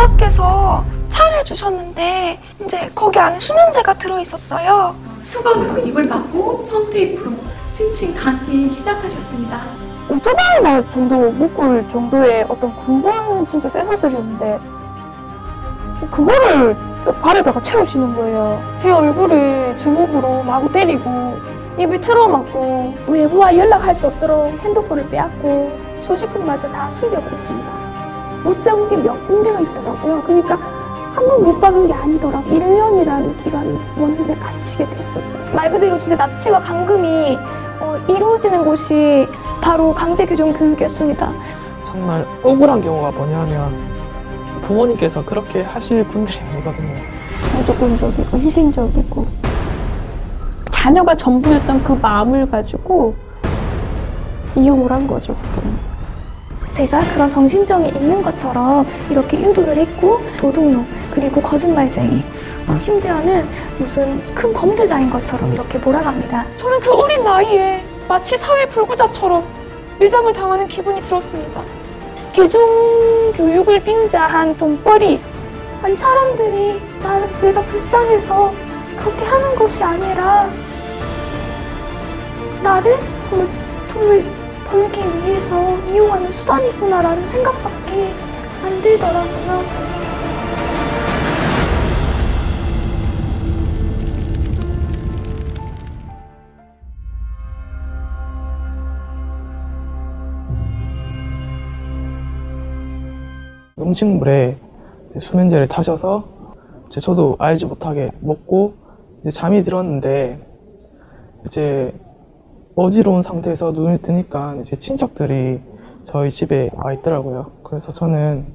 부모님께서 차를 주셨는데 이제 거기 안에 수면제가 들어있었어요. 수건으로 입을 막고 청테이프로 칭칭 감기 시작하셨습니다. 오토바이나 정도 묶을 정도의 어떤 굵은 진짜 쇠사슬이었는데 그거를 발에다가 채우시는 거예요. 제 얼굴을 주먹으로 마구 때리고 입을 틀어막고 외부와 연락할 수 없도록 핸드폰을 빼앗고 소지품마저 다 숨겨버렸습니다. 못 잡은 게 몇 군데가 있더라고요. 그러니까 한 번 못 박은 게 아니더라고요. 1년이라는 기간을 원룸에 갇히게 됐었어요. 말 그대로 진짜 납치와 감금이 이루어지는 곳이 바로 강제교정 교육이었습니다. 정말 억울한 경우가 뭐냐면 부모님께서 그렇게 하실 분들이 아니거든요. 무조건적이고 희생적이고 자녀가 전부였던 그 마음을 가지고 이용을 한 거죠. 제가 그런 정신병이 있는 것처럼 이렇게 유도를 했고 도둑놈 그리고 거짓말쟁이 심지어는 무슨 큰 범죄자인 것처럼 이렇게 몰아갑니다. 저는 그 어린 나이에 마치 사회 불구자처럼 밀장을 당하는 기분이 들었습니다. 개정교육을 빙자한 돈벌이. 아니 사람들이 내가 불쌍해서 그렇게 하는 것이 아니라 나를 정말 돈을 벌기 위해서 이용하는 수단이구나라는 생각밖에 안 들더라고요. 음식물에 수면제를 타셔서 저도 알지 못하게 먹고 잠이 들었는데 이제 어지러운 상태에서 눈을 뜨니까 이제 친척들이 저희 집에 와 있더라고요. 그래서 저는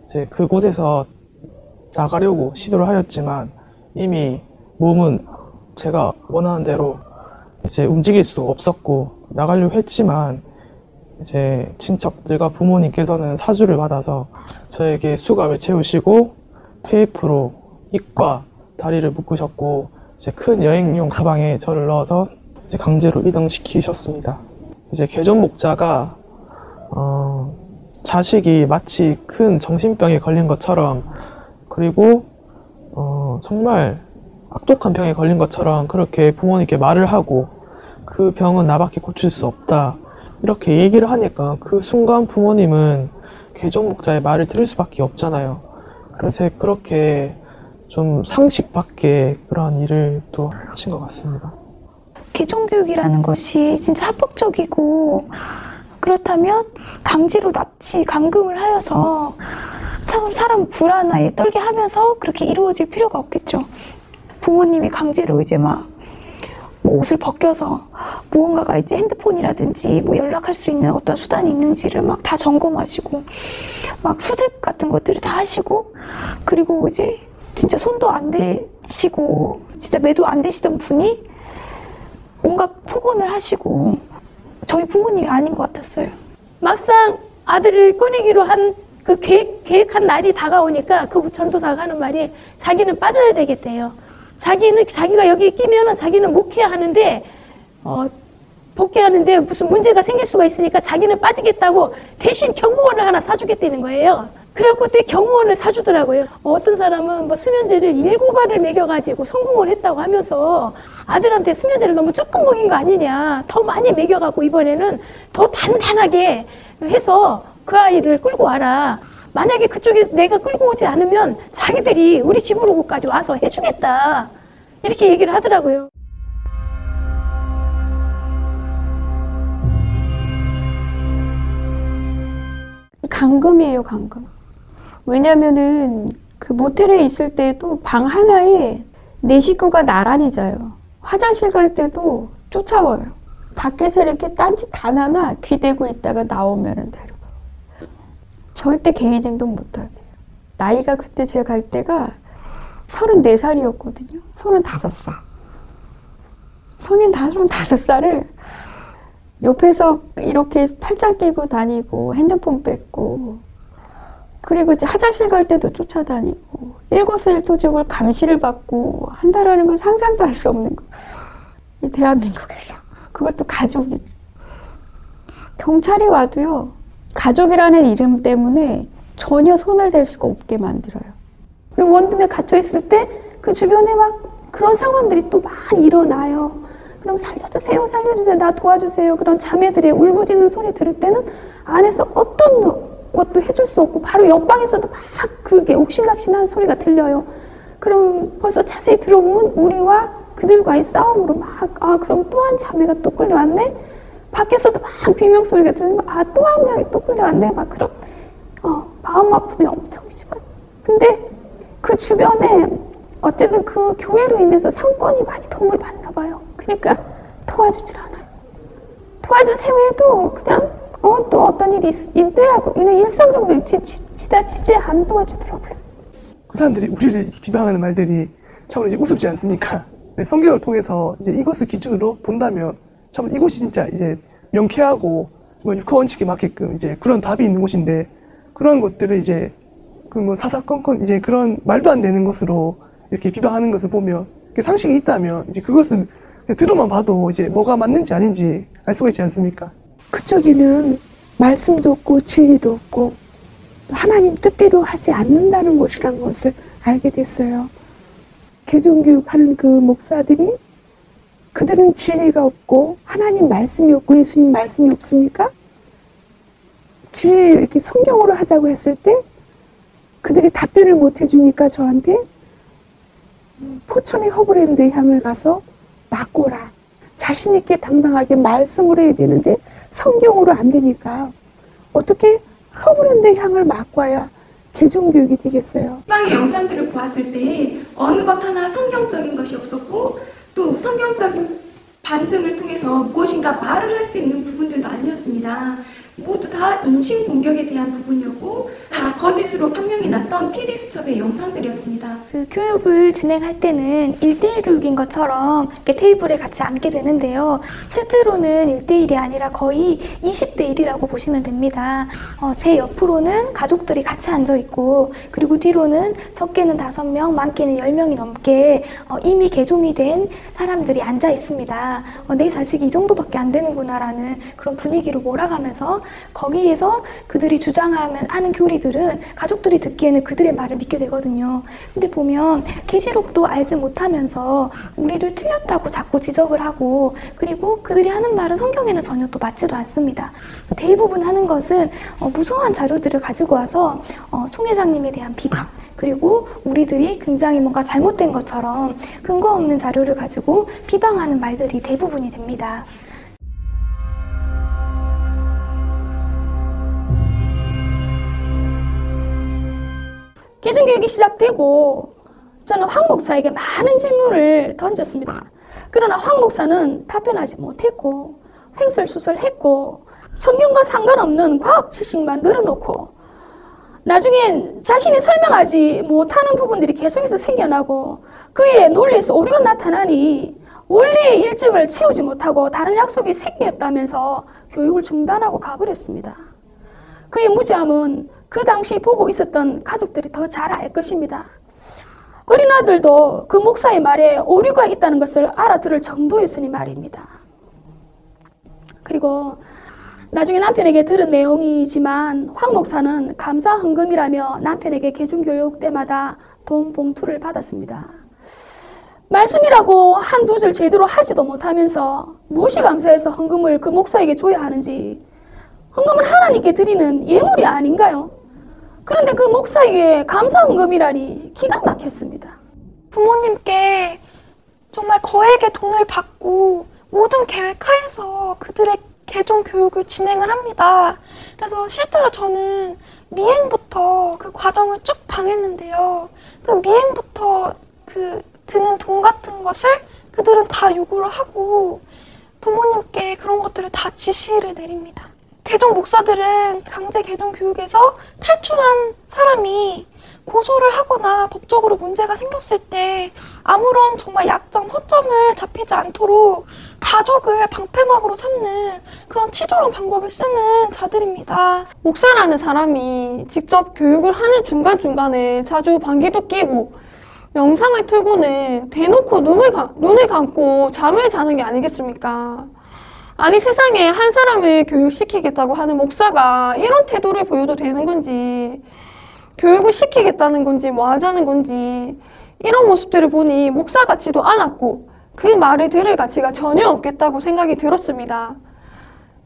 이제 그곳에서 나가려고 시도를 하였지만 이미 몸은 제가 원하는 대로 이제 움직일 수 없었고 나가려고 했지만 이제 친척들과 부모님께서는 사주를 받아서 저에게 수갑을 채우시고 테이프로 입과 다리를 묶으셨고 이제 큰 여행용 가방에 저를 넣어서 이제 강제로 이동시키셨습니다. 이제 개존 목자가 자식이 마치 큰 정신병에 걸린 것처럼 그리고 정말 악독한 병에 걸린 것처럼 그렇게 부모님께 말을 하고 그 병은 나밖에 고칠 수 없다 이렇게 얘기를 하니까 그 순간 부모님은 개존 목자의 말을 들을 수밖에 없잖아요. 그래서 그렇게 좀 상식 밖의 그런 일을 또 하신 것 같습니다. 개정교육이라는 것이 진짜 합법적이고 그렇다면 강제로 납치, 감금을 하여서 사람 불안하게 떨게 하면서 그렇게 이루어질 필요가 없겠죠. 부모님이 강제로 이제 뭐 옷을 벗겨서 무언가가 이제 핸드폰이라든지 뭐 연락할 수 있는 어떤 수단이 있는지를 막 다 점검하시고 막 수색 같은 것들을 다 하시고 그리고 이제 진짜 손도 안 대시고 진짜 매도 안 되시던 분이 온갖 폭언을 하시고 저희 부모님이 아닌 것 같았어요. 막상 아들을 꺼내기로 한 그 계획한 날이 다가오니까 그 전도사가 하는 말이 자기는 빠져야 되겠대요. 자기가 여기 끼면은 자기는 목회야 하는데 복귀하는데 무슨 문제가 생길 수가 있으니까 자기는 빠지겠다고 대신 경무원을 하나 사주겠다는 거예요. 그래갖고 그때 경무원을 사주더라고요. 어떤 사람은 뭐 수면제를 7알을 먹여가지고 성공을 했다고 하면서 아들한테 수면제를 너무 조금 먹인 거 아니냐. 더 많이 먹여갖고 이번에는 더 단단하게 해서 그 아이를 끌고 와라. 만약에 그쪽에 내가 끌고 오지 않으면 자기들이 우리 집으로까지 와서 해주겠다. 이렇게 얘기를 하더라고요. 감금이에요, 감금. 왜냐면은 그 모텔에 있을 때도 방 하나에 4식구가 나란히 자요. 화장실 갈 때도 쫓아와요. 밖에서 이렇게 딴짓 안 하나 귀대고 있다가 나오면은 데려가요. 절대 개인 행동 못하게. 나이가 그때 제가 갈 때가 34살이었거든요. 35살. 성인 35살을 옆에서 이렇게 팔짱 끼고 다니고 핸드폰 뺏고 그리고 이제 화장실 갈 때도 쫓아다니고 일거수일투족을 감시를 받고 한다라는 건 상상도 할 수 없는 거. 이 대한민국에서. 그것도 가족이. 경찰이 와도요. 가족이라는 이름 때문에 전혀 손을 댈 수가 없게 만들어요. 그리고 원룸에 갇혀 있을 때 그 주변에 막 그런 상황들이 또 많이 일어나요. 그럼 살려주세요, 살려주세요, 나 도와주세요. 그런 자매들의 울부짖는 소리 들을 때는 안에서 어떤 것도 해줄 수 없고 바로 옆방에서도 막 그게 옥신각신한 소리가 들려요. 그럼 벌써 자세히 들어보면 우리와 그들과의 싸움으로 막 그럼 또 한 자매가 또 끌려왔네. 밖에서도 막 비명 소리가 들리면 또 한 명이 또 끌려왔네. 막 그런 마음 아픔이 엄청 심해요. 근데 그 주변에 어쨌든 그 교회로 인해서 상권이 많이 도움을 받나 봐요. 그러니까 도와주질 않아요. 도와주세요 해도 그냥 또 어떤 일이 있대하고 그냥 일상적으로 지나치지 안 도와주더라고요. 그 사람들이 우리를 비방하는 말들이 참으로 이제 우습지 않습니까? 성경을 통해서 이제 이것을 기준으로 본다면 참 이곳이 진짜 이제 명쾌하고 정말 그 원칙에 맞게끔 이제 그런 답이 있는 곳인데 그런 것들을 이제 그 뭐 사사건건 이제 그런 말도 안 되는 것으로 이렇게 비방하는 것을 보면 상식이 있다면 이제 그것을 들어만 봐도 이제 뭐가 맞는지 아닌지 알 수가 있지 않습니까? 그쪽에는 말씀도 없고 진리도 없고 하나님 뜻대로 하지 않는다는 것이란 것을 알게 됐어요. 개종교육하는 그 목사들이 그들은 진리가 없고 하나님 말씀이 없고 예수님 말씀이 없으니까 진리를 이렇게 성경으로 하자고 했을 때 그들이 답변을 못 해주니까 저한테 포천의 허브랜드에 향을 가서 맡고라. 자신 있게 당당하게 말씀으로 해야 되는데 성경으로 안 되니까 어떻게 허브랜드의 향을 맡고야 개종교육이 되겠어요. 빵의 영상들을 보았을 때 어느 것 하나 성경적인 것이 없었고 또 성경적인 반증을 통해서 무엇인가 말을 할 수 있는 부분들도 아니었습니다. 모두 다 인신공격에 대한 부분이었고 다 거짓으로 판명이 났던 PD수첩의 영상들이었습니다. 그 교육을 진행할 때는 1대1 교육인 것처럼 이렇게 테이블에 같이 앉게 되는데요. 실제로는 1대1이 아니라 거의 20대 1이라고 보시면 됩니다. 제 옆으로는 가족들이 같이 앉아 있고 그리고 뒤로는 적게는 5명, 많게는 10명이 넘게 이미 개종이 된 사람들이 앉아 있습니다. 내 자식이 이 정도밖에 안 되는구나라는 그런 분위기로 몰아가면서 거기에서 그들이 주장하는 교리들은 가족들이 듣기에는 그들의 말을 믿게 되거든요. 근데 보면 계시록도 알지 못하면서 우리를 틀렸다고 자꾸 지적을 하고 그리고 그들이 하는 말은 성경에는 전혀 또 맞지도 않습니다. 대부분 하는 것은 무성한 자료들을 가지고 와서 총회장님에 대한 비방 그리고 우리들이 굉장히 뭔가 잘못된 것처럼 근거 없는 자료를 가지고 비방하는 말들이 대부분이 됩니다. 개종교육이 시작되고 저는 황 목사에게 많은 질문을 던졌습니다. 그러나 황 목사는 답변하지 못했고 횡설수설했고 성경과 상관없는 과학 지식만 늘어놓고 나중엔 자신이 설명하지 못하는 부분들이 계속해서 생겨나고 그의 논리에서 오류가 나타나니 원리의 일정을 채우지 못하고 다른 약속이 생겼다면서 교육을 중단하고 가버렸습니다. 그의 무지함은 그 당시 보고 있었던 가족들이 더 잘 알 것입니다. 어린 아들도 그 목사의 말에 오류가 있다는 것을 알아들을 정도였으니 말입니다. 그리고 나중에 남편에게 들은 내용이지만 황 목사는 감사 헌금이라며 남편에게 개종교육 때마다 돈 봉투를 받았습니다. 말씀이라고 한두 줄 제대로 하지도 못하면서 무엇이 감사해서 헌금을 그 목사에게 줘야 하는지 헌금은 하나님께 드리는 예물이 아닌가요? 그런데 그 목사에게 감사 헌금이라니 기가 막혔습니다. 부모님께 정말 거액의 돈을 받고 모든 계획하에서 그들의 개종 교육을 진행을 합니다. 그래서 실제로 저는 미행부터 그 과정을 쭉 당했는데요. 그 미행부터 그 드는 돈 같은 것을 그들은 다 요구를 하고 부모님께 그런 것들을 다 지시를 내립니다. 개종 목사들은 강제 개종 교육에서 탈출한 사람이 고소를 하거나 법적으로 문제가 생겼을 때 아무런 정말 약점, 허점을 잡히지 않도록 가족을 방패막으로 삼는 그런 치졸한 방법을 쓰는 자들입니다. 목사라는 사람이 직접 교육을 하는 중간중간에 자주 방귀도 끼고 영상을 틀고는 대놓고 눈을 감고 잠을 자는 게 아니겠습니까? 아니 세상에 한 사람을 교육시키겠다고 하는 목사가 이런 태도를 보여도 되는 건지 교육을 시키겠다는 건지 뭐 하자는 건지 이런 모습들을 보니 목사 같지도 않았고 그 말을 들을 가치가 전혀 없겠다고 생각이 들었습니다.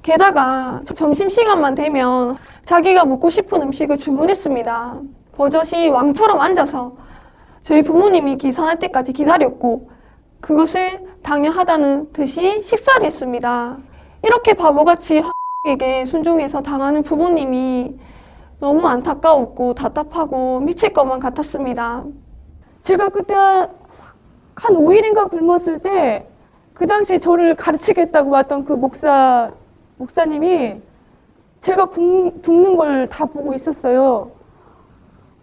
게다가 점심시간만 되면 자기가 먹고 싶은 음식을 주문했습니다. 버젓이 왕처럼 앉아서 저희 부모님이 계산할 때까지 기다렸고 그것을 당연하다는 듯이 식사를 했습니다. 이렇게 바보같이 에게 순종해서 당하는 부모님이 너무 안타까웠고 답답하고 미칠 것만 같았습니다. 제가 그때 한 5일인가 굶었을 때 그 당시 저를 가르치겠다고 왔던 그 목사님이 제가 굶는 걸 다 보고 있었어요.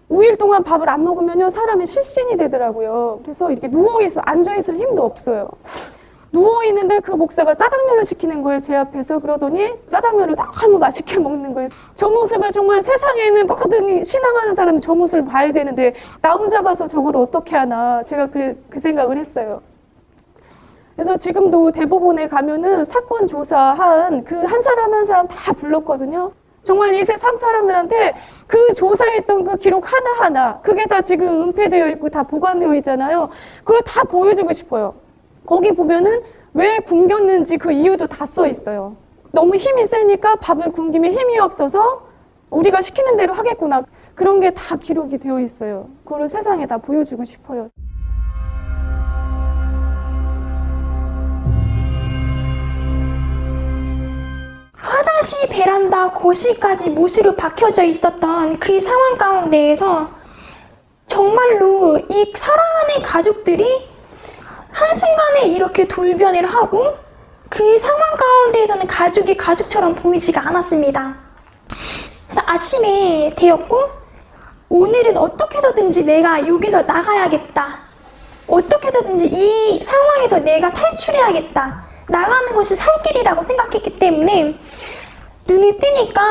5일 동안 밥을 안 먹으면요 사람이 실신이 되더라고요. 그래서 이렇게 누워있어 앉아있을 힘도 없어요. 누워있는데 그 목사가 짜장면을 시키는 거예요, 제 앞에서. 그러더니 짜장면을 너무 맛있게 먹는 거예요. 저 모습을 정말 세상에 있는 모든 신앙하는 사람이 저 모습을 봐야 되는데 나 혼자 봐서 저걸 어떻게 하나, 제가 그 생각을 했어요. 그래서 지금도 대법원에 가면은 사건 조사한 그 한 사람 한 사람 다 불렀거든요. 정말 이 세상 사람들한테 그 조사했던 그 기록 하나하나, 그게 다 지금 은폐되어 있고 다 보관되어 있잖아요. 그걸 다 보여주고 싶어요. 거기 보면은 왜 굶겼는지 그 이유도 다 써 있어요. 너무 힘이 세니까 밥을 굶기면 힘이 없어서 우리가 시키는 대로 하겠구나. 그런 게 다 기록이 되어 있어요. 그걸 세상에 다 보여주고 싶어요. 화장실, 베란다, 거실까지 못으로 박혀져 있었던 그 상황 가운데에서 정말로 이 사랑하는 가족들이 한순간에 이렇게 돌변을 하고 그 상황 가운데에서는 가족이 가족처럼 보이지가 않았습니다. 그래서 아침에 되었고 오늘은 어떻게 해서든지 내가 여기서 나가야겠다. 어떻게 해서든지 이 상황에서 내가 탈출해야겠다. 나가는 것이 살 길이라고 생각했기 때문에 눈이 뜨니까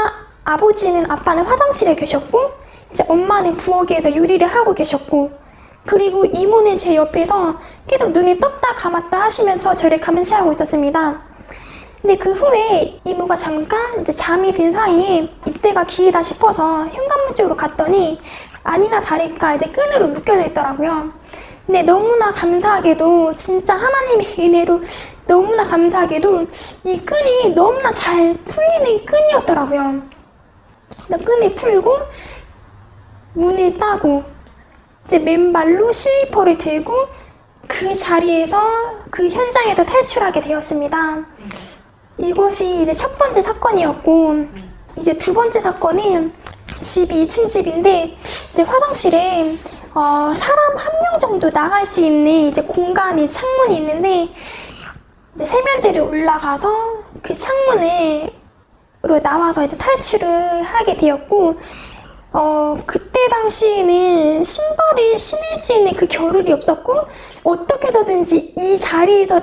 아빠는 화장실에 계셨고 이제 엄마는 부엌에서 요리를 하고 계셨고 그리고 이모는 제 옆에서 계속 눈이 떴다 감았다 하시면서 저를 감시하고 있었습니다. 근데 그 후에 이모가 잠깐 이제 잠이 든 사이에 이때가 기회다 싶어서 현관문 쪽으로 갔더니 아니나 다를까 이제 끈으로 묶여져 있더라고요. 근데 너무나 감사하게도 진짜 하나님의 은혜로 너무나 감사하게도 이 끈이 너무나 잘 풀리는 끈이었더라고요. 끈을 풀고 문을 따고 이제 맨발로 슬리퍼를 들고 그 자리에서 그 현장에서 탈출하게 되었습니다. 이것이 이제 첫 번째 사건이었고 이제 두 번째 사건은 집이 2층 집인데 이제 화장실에 사람 한 명 정도 나갈 수 있는 이제 공간이 창문이 있는데 이제 세면대를 올라가서 그 창문으로 나와서 이제 탈출을 하게 되었고 그때 당시에는 신발을 신을 수 있는 그 겨를이 없었고 어떻게든지 이 자리에서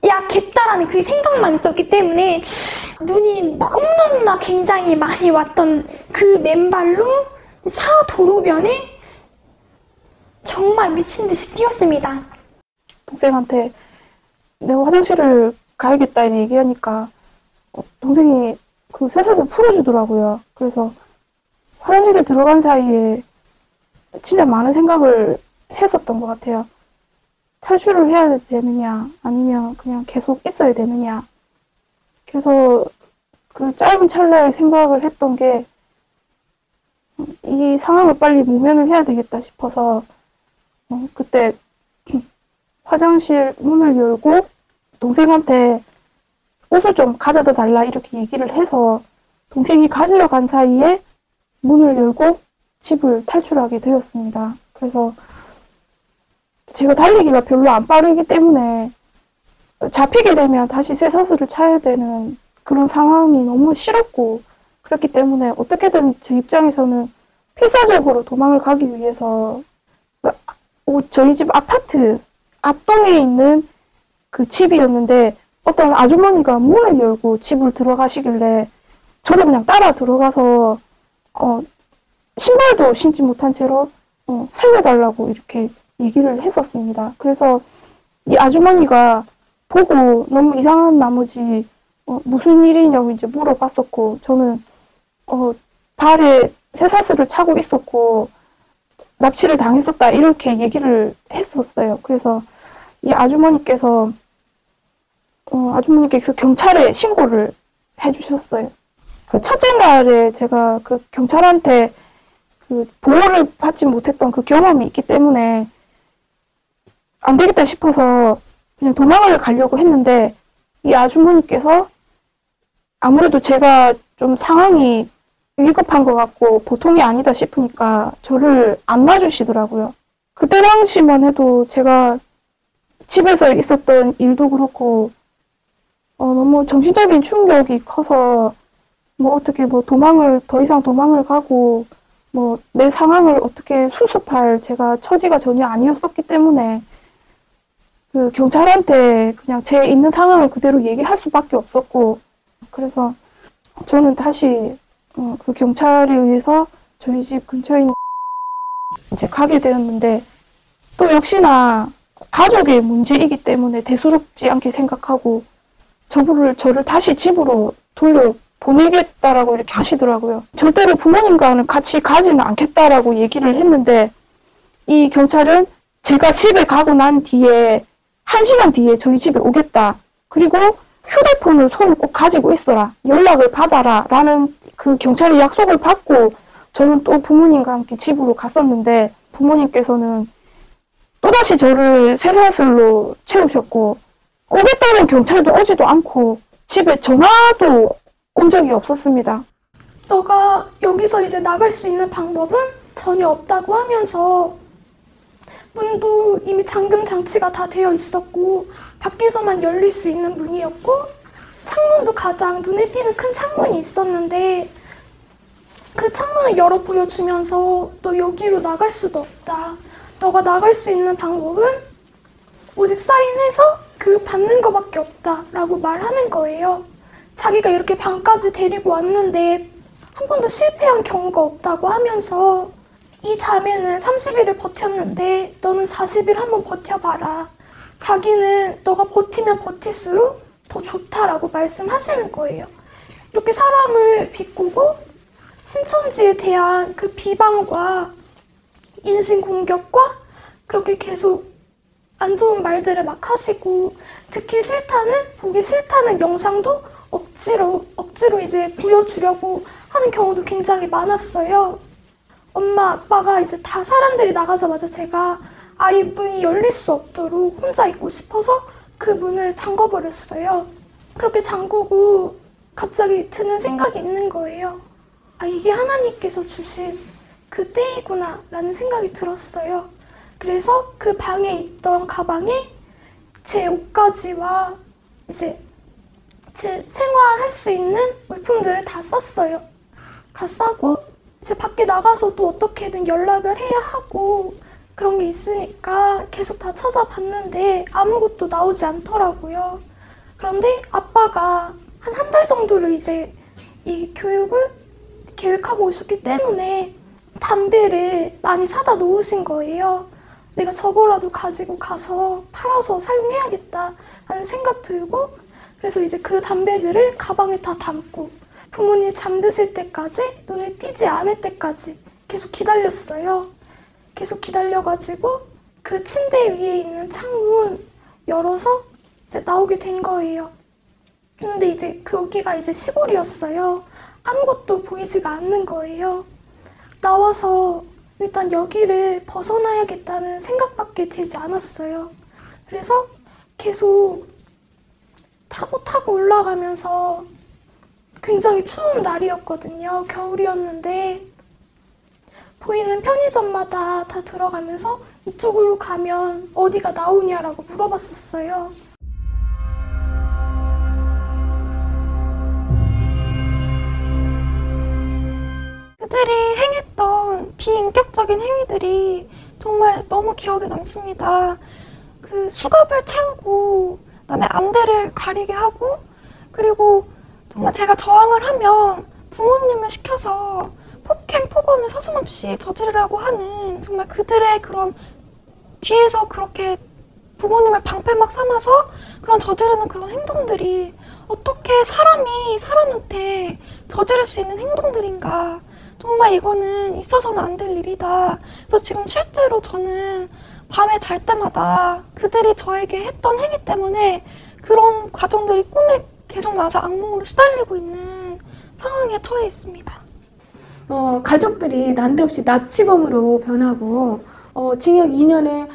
나가야겠다라는 그 생각만 있었기 때문에 눈이 너무너무나 굉장히 많이 왔던 그 맨발로 차 도로변에 정말 미친 듯이 뛰었습니다. 동생한테 내가 화장실을 가야겠다 이렇게 얘기하니까 동생이 그 쇠사슬 풀어주더라고요. 그래서 화장실에 들어간 사이에 진짜 많은 생각을 했었던 것 같아요. 탈출을 해야 되느냐 아니면 그냥 계속 있어야 되느냐. 그래서 그 짧은 찰나에 생각을 했던 게 이 상황을 빨리 모면을 해야 되겠다 싶어서 그때 화장실 문을 열고 동생한테 옷을 좀 가져다 달라 이렇게 얘기를 해서 동생이 가지러 간 사이에 문을 열고 집을 탈출하게 되었습니다. 그래서 제가 달리기가 별로 안 빠르기 때문에 잡히게 되면 다시 쇠사슬을 차야 되는 그런 상황이 너무 싫었고 그렇기 때문에 어떻게든 제 입장에서는 필사적으로 도망을 가기 위해서 저희 집 아파트 앞동에 있는 그 집이었는데 어떤 아주머니가 문을 열고 집을 들어가시길래 저도 그냥 따라 들어가서 신발도 신지 못한 채로 살려달라고 이렇게 얘기를 했었습니다. 그래서 이 아주머니가 보고 너무 이상한 나머지 무슨 일이냐고 이제 물어봤었고 저는 발에 쇠사슬을 차고 있었고 납치를 당했었다 이렇게 얘기를 했었어요. 그래서 이 아주머니께서 경찰에 신고를 해주셨어요. 그 첫째 날에 제가 그 경찰한테 그 보호를 받지 못했던 그 경험이 있기 때문에 안 되겠다 싶어서 그냥 도망을 가려고 했는데 이 아주머니께서 아무래도 제가 좀 상황이 위급한 것 같고 보통이 아니다 싶으니까 저를 안 놔주시더라고요. 그때 당시만 해도 제가 집에서 있었던 일도 그렇고 너무 정신적인 충격이 커서 뭐 어떻게 뭐 더 이상 도망을 가고 뭐 내 상황을 어떻게 수습할 제가 처지가 전혀 아니었었기 때문에 그 경찰한테 그냥 제 있는 상황을 그대로 얘기할 수밖에 없었고 그래서 저는 다시 그 경찰에 의해서 저희 집 근처에 있는 이제 가게 되었는데 또 역시나 가족의 문제이기 때문에 대수롭지 않게 생각하고 저를 다시 집으로 돌려 보내겠다라고 이렇게 하시더라고요. 절대로 부모님과는 같이 가지는 않겠다라고 얘기를 했는데 이 경찰은 제가 집에 가고 난 뒤에 1시간 뒤에 저희 집에 오겠다. 그리고 휴대폰을 손에 꼭 가지고 있어라. 연락을 받아라. 라는 그 경찰의 약속을 받고 저는 또 부모님과 함께 집으로 갔었는데 부모님께서는 또다시 저를 쇠사슬로 채우셨고 오겠다는 경찰도 오지도 않고 집에 전화도 온 적이 없었습니다. 너가 여기서 이제 나갈 수 있는 방법은 전혀 없다고 하면서 문도 이미 잠금 장치가 다 되어 있었고 밖에서만 열릴 수 있는 문이었고 창문도 가장 눈에 띄는 큰 창문이 있었는데 그 창문을 열어 보여주면서 너 여기로 나갈 수도 없다. 너가 나갈 수 있는 방법은 오직 사인해서 교육받는 것밖에 없다 라고 말하는 거예요. 자기가 이렇게 방까지 데리고 왔는데 한 번도 실패한 경우가 없다고 하면서 이 자매는 30일을 버텼는데 너는 40일 한번 버텨봐라. 자기는 너가 버티면 버틸수록 더 좋다라고 말씀하시는 거예요. 이렇게 사람을 비꼬고 신천지에 대한 그 비방과 인신공격과 그렇게 계속 안 좋은 말들을 막 하시고 듣기 싫다는 보기 싫다는 영상도 억지로 이제 보여주려고 하는 경우도 굉장히 많았어요. 엄마 아빠가 이제 다 사람들이 나가자마자 제가 아예 문이 열릴 수 없도록 혼자 있고 싶어서 그 문을 잠궈버렸어요. 그렇게 잠그고 갑자기 드는 생각이 있는 거예요. 아, 이게 하나님께서 주신 그 때이구나 라는 생각이 들었어요. 그래서 그 방에 있던 가방에 제 옷가지와 이제 제 생활할 수 있는 물품들을 다 쌌어요. 다 싸고 이제 밖에 나가서도 어떻게든 연락을 해야 하고 그런 게 있으니까 계속 다 찾아봤는데 아무것도 나오지 않더라고요. 그런데 아빠가 한 달 정도를 이제 이 교육을 계획하고 오셨기 때문에 담배를 많이 사다 놓으신 거예요. 내가 저거라도 가지고 가서 팔아서 사용해야겠다 하는 생각 들고 그래서 이제 그 담배들을 가방에 다 담고 부모님 잠드실 때까지 눈에 띄지 않을 때까지 계속 기다렸어요. 계속 기다려가지고 그 침대 위에 있는 창문 열어서 이제 나오게 된 거예요. 근데 이제 거기가 이제 시골이었어요. 아무것도 보이지가 않는 거예요. 나와서 일단 여기를 벗어나야겠다는 생각밖에 들지 않았어요. 그래서 계속 타고 올라가면서 굉장히 추운 날이었거든요. 겨울이었는데 보이는 편의점마다 다 들어가면서 이쪽으로 가면 어디가 나오냐라고 물어봤었어요. 그들이 행했던 비인격적인 행위들이 정말 너무 기억에 남습니다. 그 수갑을 채우고 그다음에 안대를 가리게 하고 그리고 정말 제가 저항을 하면 부모님을 시켜서 폭행, 폭언을 서슴없이 저지르라고 하는 정말 그들의 그런 뒤에서 그렇게 부모님을 방패막 삼아서 그런 저지르는 그런 행동들이 어떻게 사람이 사람한테 저지를 수 있는 행동들인가 정말 이거는 있어서는 안 될 일이다. 그래서 지금 실제로 저는 밤에 잘 때마다 그들이 저에게 했던 행위 때문에 그런 과정들이 꿈에 계속 나서 악몽으로 시달리고 있는 상황에 처해 있습니다. 가족들이 난데없이 납치범으로 변하고 징역 2년에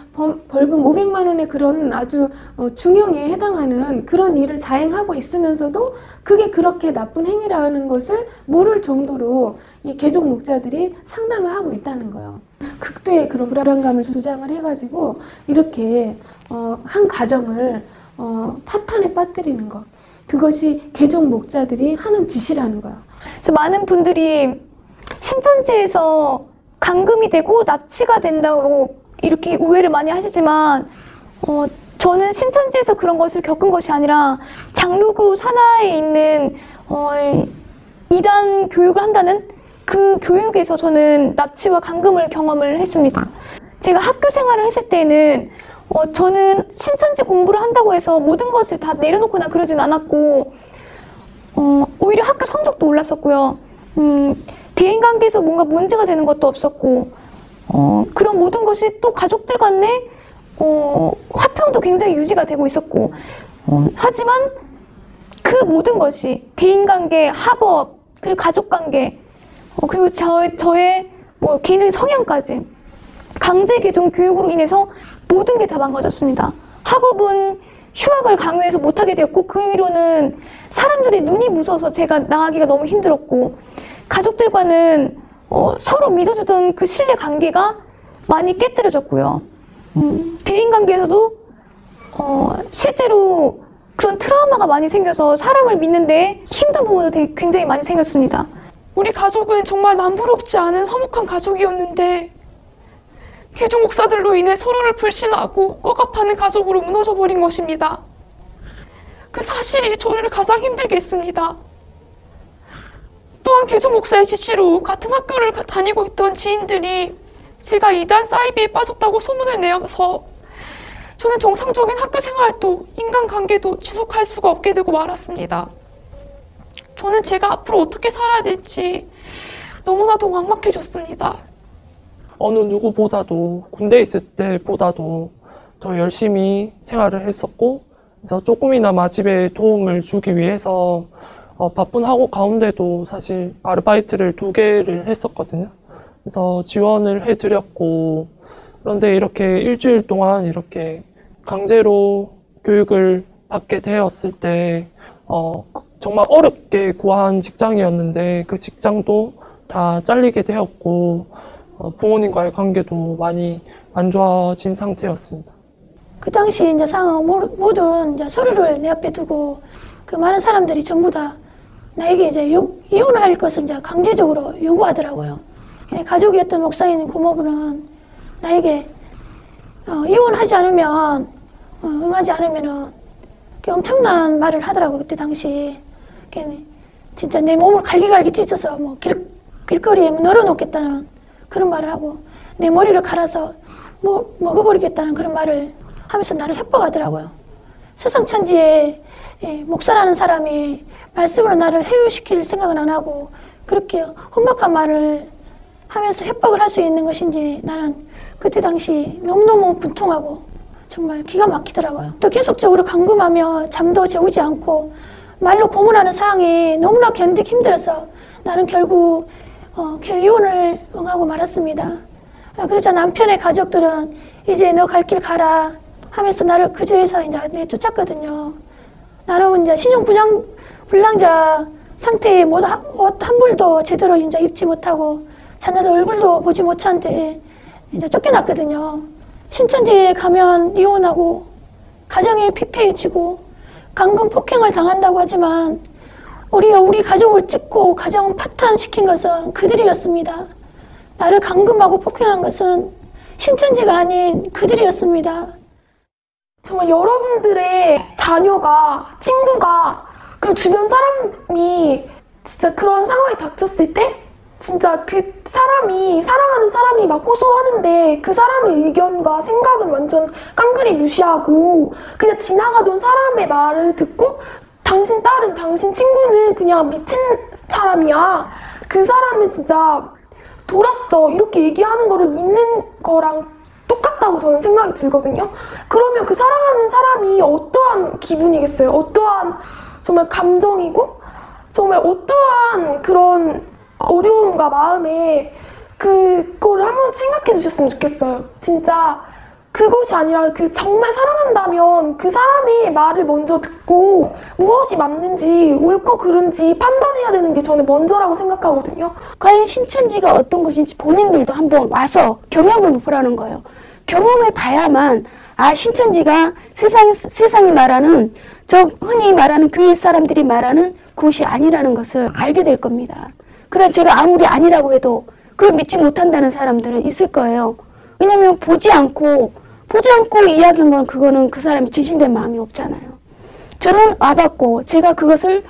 벌금 500만 원의 그런 아주 중형에 해당하는 그런 일을 자행하고 있으면서도 그게 그렇게 나쁜 행위라는 것을 모를 정도로 이 개종 목자들이 상담을 하고 있다는 거예요. 극도의 그런 불안감을 조장을 해가지고 이렇게 한 가정을 파탄에 빠뜨리는 것, 그것이 개종 목자들이 하는 짓이라는 거예요. 그래서 많은 분들이 신천지에서 감금이 되고 납치가 된다고 이렇게 오해를 많이 하시지만 저는 신천지에서 그런 것을 겪은 것이 아니라 장로교 산하에 있는 이단 교육을 한다는 그 교육에서 저는 납치와 감금을 경험을 했습니다. 제가 학교 생활을 했을 때는 저는 신천지 공부를 한다고 해서 모든 것을 다 내려놓거나 그러진 않았고 오히려 학교 성적도 올랐었고요. 대인관계에서 뭔가 문제가 되는 것도 없었고 그런 모든 것이 또 가족들 간에 화평도 굉장히 유지가 되고 있었고 하지만 그 모든 것이 대인관계, 학업, 그리고 가족관계 그리고 저의 뭐 개인적인 성향까지 강제 개종 교육으로 인해서 모든 게 다 망가졌습니다. 학업은 휴학을 강요해서 못하게 되었고 그 위로는 사람들의 눈이 무서워서 제가 나가기가 너무 힘들었고 가족들과는 서로 믿어주던 그 신뢰 관계가 많이 깨뜨려졌고요. 대인관계에서도 실제로 그런 트라우마가 많이 생겨서 사람을 믿는데 힘든 부분도 굉장히 많이 생겼습니다. 우리 가족은 정말 남부럽지 않은 화목한 가족이었는데 개종 목사들로 인해 서로를 불신하고 억압하는 가족으로 무너져버린 것입니다. 그 사실이 저를 가장 힘들게 했습니다. 또한 개종 목사의 지시로 같은 학교를 다니고 있던 지인들이 제가 이단 사이비에 빠졌다고 소문을 내어서 저는 정상적인 학교 생활도 인간관계도 지속할 수가 없게 되고 말았습니다. 저는 제가 앞으로 어떻게 살아야 될지 너무나도 막막해졌습니다. 어느 누구보다도 군대에 있을 때보다도 더 열심히 생활을 했었고 그래서 조금이나마 집에 도움을 주기 위해서 바쁜 학업 가운데도 사실 아르바이트를 2개를 했었거든요. 그래서 지원을 해드렸고 그런데 이렇게 일주일 동안 이렇게 강제로 교육을 받게 되었을 때 정말 어렵게 구한 직장이었는데 그 직장도 다 잘리게 되었고 부모님과의 관계도 많이 안 좋아진 상태였습니다. 그 당시 이제 상황 모든 이제 서류를 내 앞에 두고 그 많은 사람들이 전부 다 나에게 이제 이혼할 것을 이제 강제적으로 요구하더라고요. 가족이었던 목사인 고모부는 나에게 이혼하지 않으면 응하지 않으면은 엄청난 말을 하더라고. 그때 당시 진짜 내 몸을 갈기갈기 찢어서 뭐 길거리에 널어놓겠다는 그런 말을 하고 내 머리를 갈아서 뭐 먹어버리겠다는 그런 말을 하면서 나를 협박하더라고요. 세상 천지에 목사라는 사람이 말씀으로 나를 해유시킬 생각은 안 하고 그렇게 험악한 말을 하면서 협박을 할 수 있는 것인지 나는 그때 당시 너무너무 분통하고 정말 기가 막히더라고요. 또 계속적으로 감금하며 잠도 재우지 않고 말로 고문하는 상황이 너무나 견디기 힘들어서 나는 결국 이혼을 응하고 말았습니다. 그래서 남편의 가족들은 이제 너 갈 길 가라 하면서 나를 그 집에서 이제 내쫓았거든요. 나는 이제 신용불량자 상태에 옷 한 벌도 제대로 이제 입지 못하고 자녀들 얼굴도 보지 못한 데 이제 쫓겨났거든요. 신천지에 가면 이혼하고 가정이 피폐해지고 감금 폭행을 당한다고 하지만 우리 가족을 찍고 가정 파탄시킨 것은 그들이었습니다. 나를 감금하고 폭행한 것은 신천지가 아닌 그들이었습니다. 정말 여러분들의 자녀가, 친구가, 그리고 주변 사람이 진짜 그런 상황이 닥쳤을 때 진짜 그 사람이, 사랑하는 사람이 막 호소하는데 그 사람의 의견과 생각은 완전 깡그리 무시하고 그냥 지나가던 사람의 말을 듣고 당신 딸은, 당신 친구는 그냥 미친 사람이야. 그 사람은 진짜 돌았어 이렇게 얘기하는 거를 믿는 거랑 똑같다고 저는 생각이 들거든요. 그러면 그 사랑하는 사람이 어떠한 기분이겠어요? 어떠한 정말 감정이고 정말 어떠한 그런 어려움과 마음에 그거를 한번 생각해 주셨으면 좋겠어요. 진짜 그것이 아니라 그 정말 사랑한다면 그 사람의 말을 먼저 듣고 무엇이 맞는지 옳고 그른지 판단해야 되는 게 저는 먼저라고 생각하거든요. 과연 신천지가 어떤 것인지 본인들도 한번 와서 경험을 보라는 거예요. 경험해 봐야만 신천지가 세상이 말하는 저 흔히 말하는 교회 사람들이 말하는 그것이 아니라는 것을 알게 될 겁니다. 그래 제가 아무리 아니라고 해도 그걸 믿지 못한다는 사람들은 있을 거예요. 왜냐면 보지 않고 이야기한 건 그거는 그 사람이 진실된 마음이 없잖아요. 저는 와봤고 제가 그것을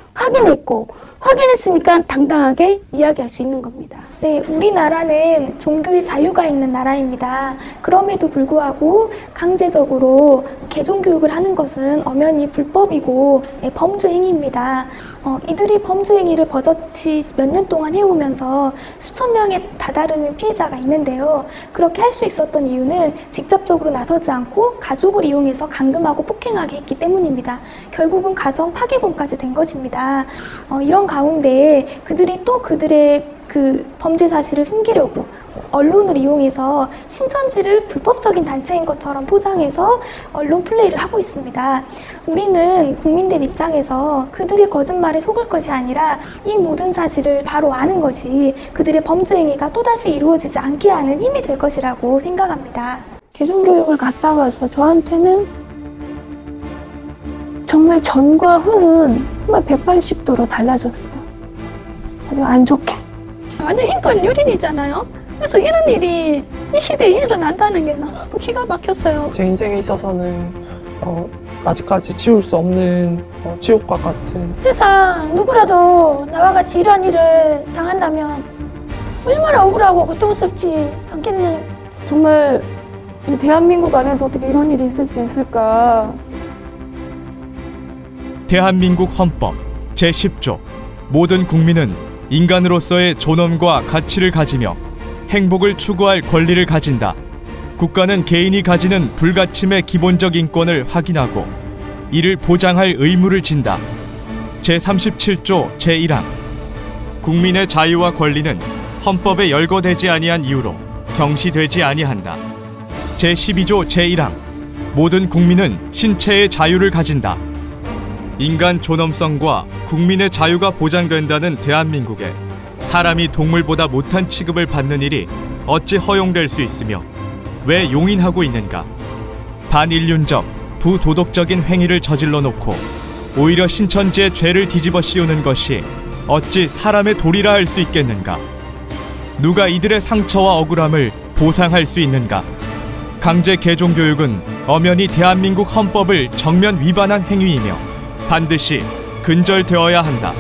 확인했으니까 당당하게 이야기할 수 있는 겁니다. 네, 우리나라는 종교의 자유가 있는 나라입니다. 그럼에도 불구하고 강제적으로 개종교육을 하는 것은 엄연히 불법이고 범죄 행위입니다. 이들이 범죄 행위를 버젓이 몇 년 동안 해오면서 수천 명에 다다르는 피해자가 있는데요. 그렇게 할 수 있었던 이유는 직접적으로 나서지 않고 가족을 이용해서 감금하고 폭행하게 했기 때문입니다. 결국은 가정 파괴범까지 된 것입니다. 이런 가운데 그들이 또 그들의 그 범죄 사실을 숨기려고 언론을 이용해서 신천지를 불법적인 단체인 것처럼 포장해서 언론 플레이를 하고 있습니다. 우리는 국민들 입장에서 그들의 거짓말에 속을 것이 아니라 이 모든 사실을 바로 아는 것이 그들의 범죄 행위가 또다시 이루어지지 않게 하는 힘이 될 것이라고 생각합니다. 개종교육을 갔다 와서 저한테는 정말 전과 후는 정말 180도로 달라졌어요. 아주 안 좋게. 완전 인권 유린이잖아요. 그래서 이런 일이 이 시대에 일어난다는 게 너무 기가 막혔어요. 제 인생에 있어서는 아직까지 지울 수 없는 지옥과 같은 세상 누구라도 나와 같이 이러한 일을 당한다면 얼마나 억울하고 고통스럽지 않겠느냐. 정말 이 대한민국 안에서 어떻게 이런 일이 있을 수 있을까. 대한민국 헌법 제10조 모든 국민은 인간으로서의 존엄과 가치를 가지며 행복을 추구할 권리를 가진다. 국가는 개인이 가지는 불가침의 기본적 인권을 확인하고 이를 보장할 의무를 진다. 제37조 제1항 국민의 자유와 권리는 헌법에 열거되지 아니한 이유로 경시되지 아니한다. 제12조 제1항 모든 국민은 신체의 자유를 가진다. 인간 존엄성과 국민의 자유가 보장된다는 대한민국에 사람이 동물보다 못한 취급을 받는 일이 어찌 허용될 수 있으며 왜 용인하고 있는가? 반인륜적, 부도덕적인 행위를 저질러 놓고 오히려 신천지의 죄를 뒤집어 씌우는 것이 어찌 사람의 도리라 할 수 있겠는가? 누가 이들의 상처와 억울함을 보상할 수 있는가? 강제 개종교육은 엄연히 대한민국 헌법을 정면 위반한 행위이며 반드시 근절되어야 한다.